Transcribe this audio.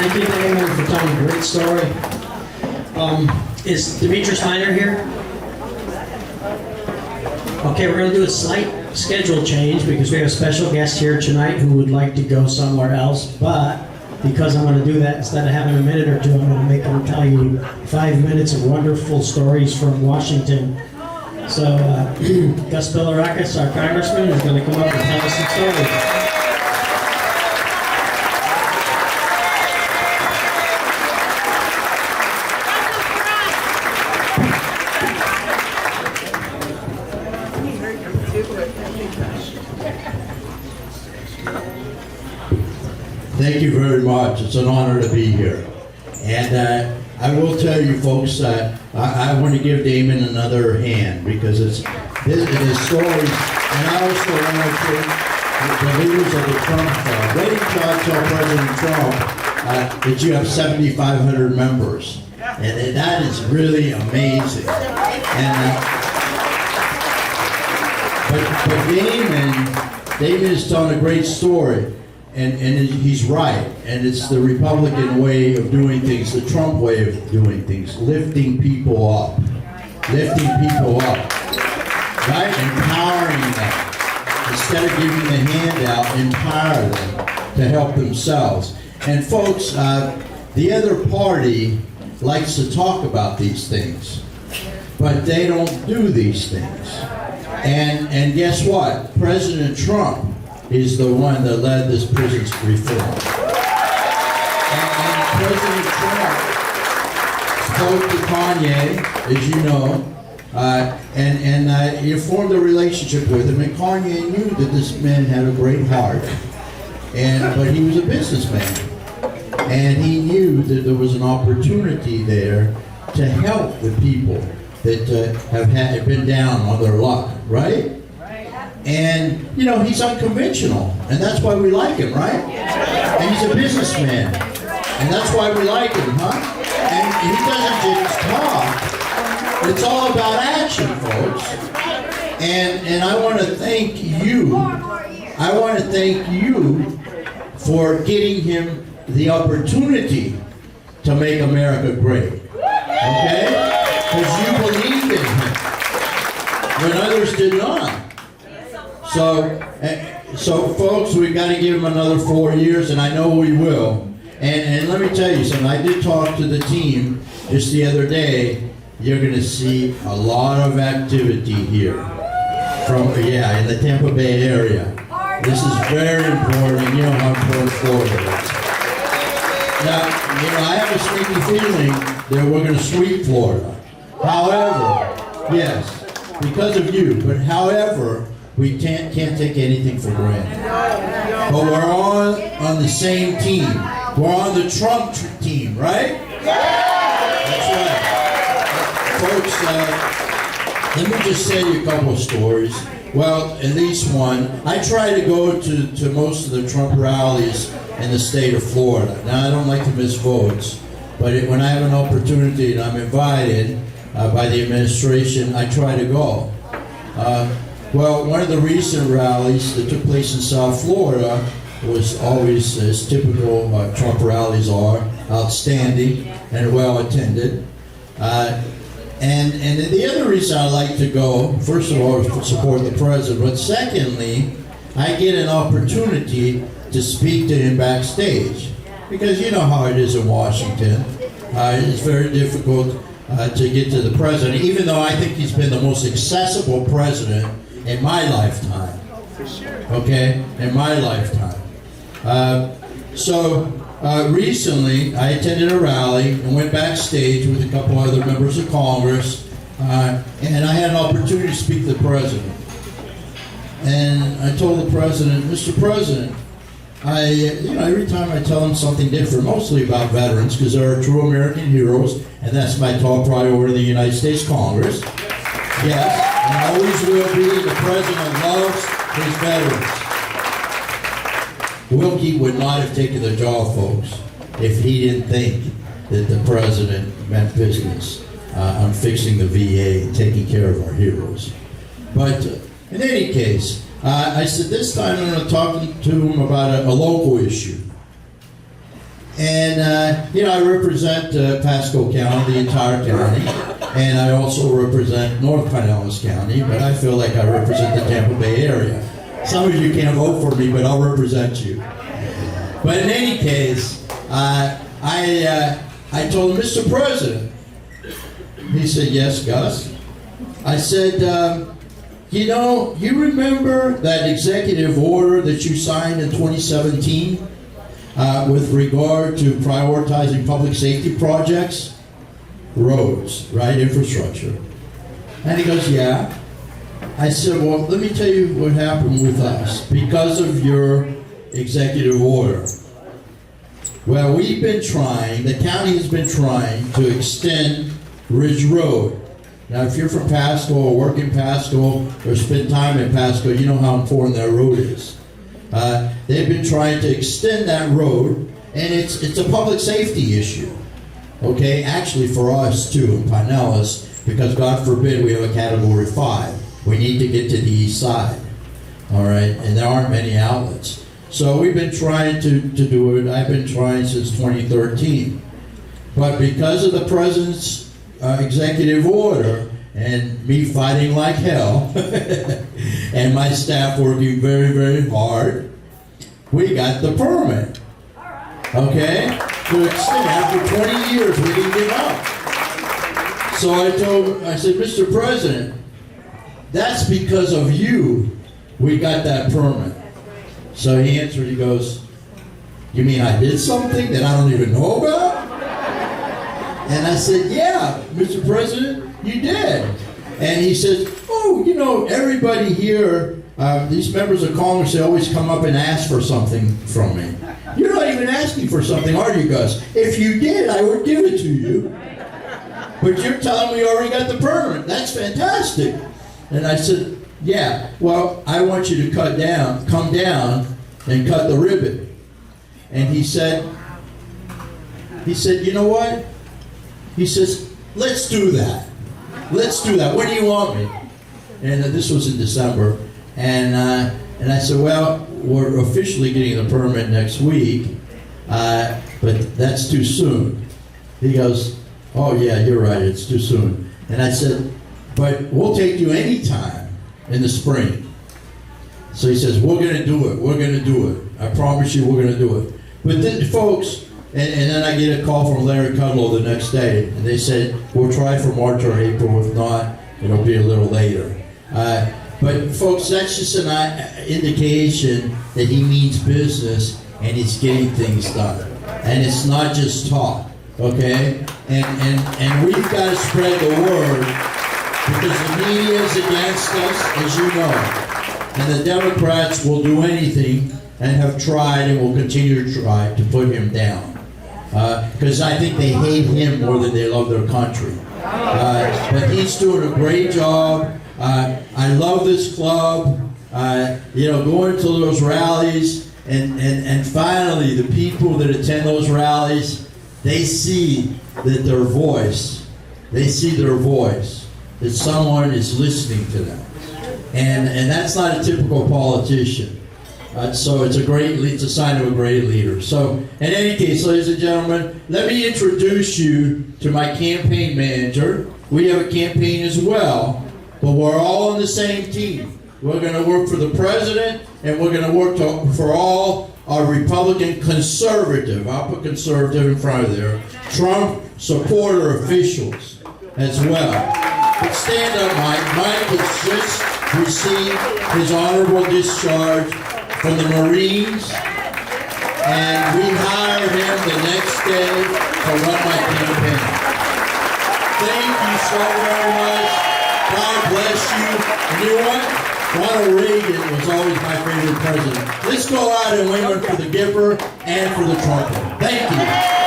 Thank you, Damon, for telling a great story. Is Demetrius Miner here? Okay, we're going to do a slight schedule change because we have a special guest here tonight who would like to go somewhere else, but because I'm going to do that, instead of having a minute or two, I'm going to make them tell you 5 minutes of wonderful stories from Washington. So, Gus Bilirakis, our Congressman, is going to come up and tell us some stories. Thank you very much. It's an honor to be here. And I will tell you folks that I want to give Damon another hand because his stories, and I also want to the leaders of the Trump, waiting till I tell President Trump that you have 7,500 members. And that is really amazing. And but Damon is telling a great story. And he's right, and it's the Republican way of doing things, the Trump way of doing things, lifting people up, right? Empowering them. Instead of giving the handout, empower them to help themselves. And folks, the other party likes to talk about these things, but they don't do these things. And guess what? President Trump is the one that led this prison reform. And President Trump spoke to Kanye, as you know, and he formed a relationship with him, and Kanye knew that this man had a great heart, but he was a businessman. And he knew that there was an opportunity there to help the people that have been down on their luck, right? And, you know, he's unconventional, and that's why we like him, right? And he's a businessman, and that's why we like him, huh? And he doesn't just talk. It's all about action, folks. And I want to thank you. I want to thank you for getting him the opportunity to make America great, okay? Because you believed in him when others did not. So folks, we've got to give him another 4 years, and I know we will. And let me tell you something. I did talk to the team just the other day. You're going to see a lot of activity here in the Tampa Bay area. This is very important. You know how important Florida is. Now, I have a sneaky feeling that we're going to sweep Florida. However, yes, because of you, but however, we can't take anything for granted. But we're on the same team. We're on the Trump team, right? That's right. Folks, let me just tell you a couple of stories. Well, at least one. I try to go to most of the Trump rallies in the state of Florida. Now, I don't like to miss votes, but when I have an opportunity and I'm invited by the administration, I try to go. Well, one of the recent rallies that took place in South Florida was always, as typical Trump rallies are, outstanding and well attended. And the other reason I like to go, first of all, is to support the president, but secondly, I get an opportunity to speak to him backstage. Because you know how it is in Washington. It's very difficult to get to the president, even though I think he's been the most accessible president in my lifetime. For sure. Okay? In my lifetime. Recently, I attended a rally and went backstage with a couple other members of Congress, and I had an opportunity to speak to the president. And I told the president, Mr. President, every time I tell him something different, mostly about veterans, because there are true American heroes, and that's my top priority in the United States Congress. Yes. And always will be. The president loves his veterans. Wilkie would not have taken the job, folks, if he didn't think that the president meant business on fixing the VA and taking care of our heroes. But in any case, I said this time I'm going to talk to him about a local issue. And, I represent Pasco County, the entire county, and I also represent North Pinellas County, but I feel like I represent the Tampa Bay area. Some of you can't vote for me, but I'll represent you. But in any case, I told him, Mr. President. He said, yes, Gus. I said, you remember that executive order that you signed in 2017 with regard to prioritizing public safety projects? Roads, right? Infrastructure. And he goes, yeah. I said, well, let me tell you what happened with us because of your executive order. Well, we've been trying, the county has been trying to extend Ridge Road. Now, if you're from Pasco or work in Pasco or spend time in Pasco, you know how important that road is. They've been trying to extend that road, and it's a public safety issue. Okay, actually for us too in Pinellas, because God forbid we have a Category 5. We need to get to the east side. All right, and there aren't many outlets. So we've been trying to do it. I've been trying since 2013. But because of the president's executive order and me fighting like hell and my staff working very, very hard, we got the permit. Okay? To extend. After 20 years, we didn't give up. So I said, Mr. President, that's because of you we got that permit. So he answered, he goes, you mean I did something that I don't even know about? And I said, yeah, Mr. President, you did. And he says, oh, everybody here, these members of Congress, they always come up and ask for something from me. You're not even asking for something, are you, Gus? If you did, I would give it to you. But you're telling me you already got the permit. That's fantastic. And I said, yeah, well, I want you to come down and cut the ribbon. And he said, you know what? He says, let's do that. Let's do that. When do you want me? And this was in December. And I said, well, we're officially getting the permit next week, but that's too soon. He goes, oh yeah, you're right, it's too soon. And I said, but we'll take you anytime in the spring. So he says, we're going to do it. We're going to do it. I promise you we're going to do it. But then, folks, and then I get a call from Larry Kudlow the next day, and they said, we'll try for March or April. If not, it'll be a little later. But folks, that's just an indication that he means business and he's getting things done. And it's not just talk, okay? And we've got to spread the word because the media is against us, as you know. And the Democrats will do anything and have tried and will continue to try to put him down. Because I think they hate him more than they love their country. But he's doing a great job. I love this club. Going to those rallies, and finally the people that attend those rallies, they see that their voice, that someone is listening to them. And that's not a typical politician. So it's a sign of a great leader. So in any case, ladies and gentlemen, let me introduce you to my campaign manager. We have a campaign as well, but we're all on the same team. We're going to work for the president, and we're going to work for all our Republican conservative, I'll put conservative in front of there, Trump supporter officials as well. But stand up, Mike. Mike has just received his honorable discharge from the Marines, and we hired him the next day to run my campaign. Thank you so very much. God bless you. And you know what? Ronald Reagan was always my favorite president. Let's go out and win one for the giver and for the trumpet. Thank you.